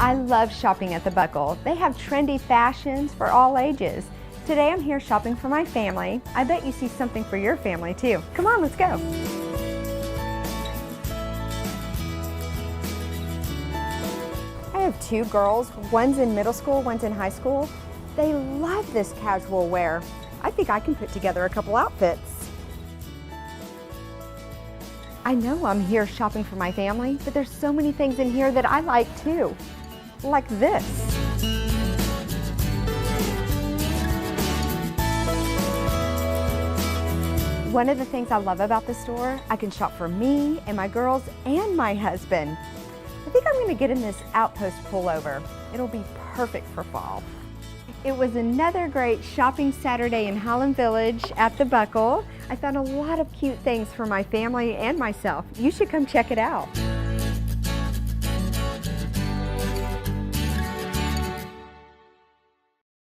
I love shopping at the Buckle. They have trendy fashions for all ages. Today I'm here shopping for my family. I bet you see something for your family too. Come on, let's go. I have two girls. One's in middle school, one's in high school. They love this casual wear. I think I can put together a couple outfits. I know I'm here shopping for my family, but there's so many things in here that I like too. Like this. One of the things I love about the store, I can shop for me and my girls and my husband. I think I'm gonna get in this Outpost pullover. It'll be perfect for fall. It was another great shopping Saturday in Highland Village at the Buckle. I found a lot of cute things for my family and myself. You should come check it out.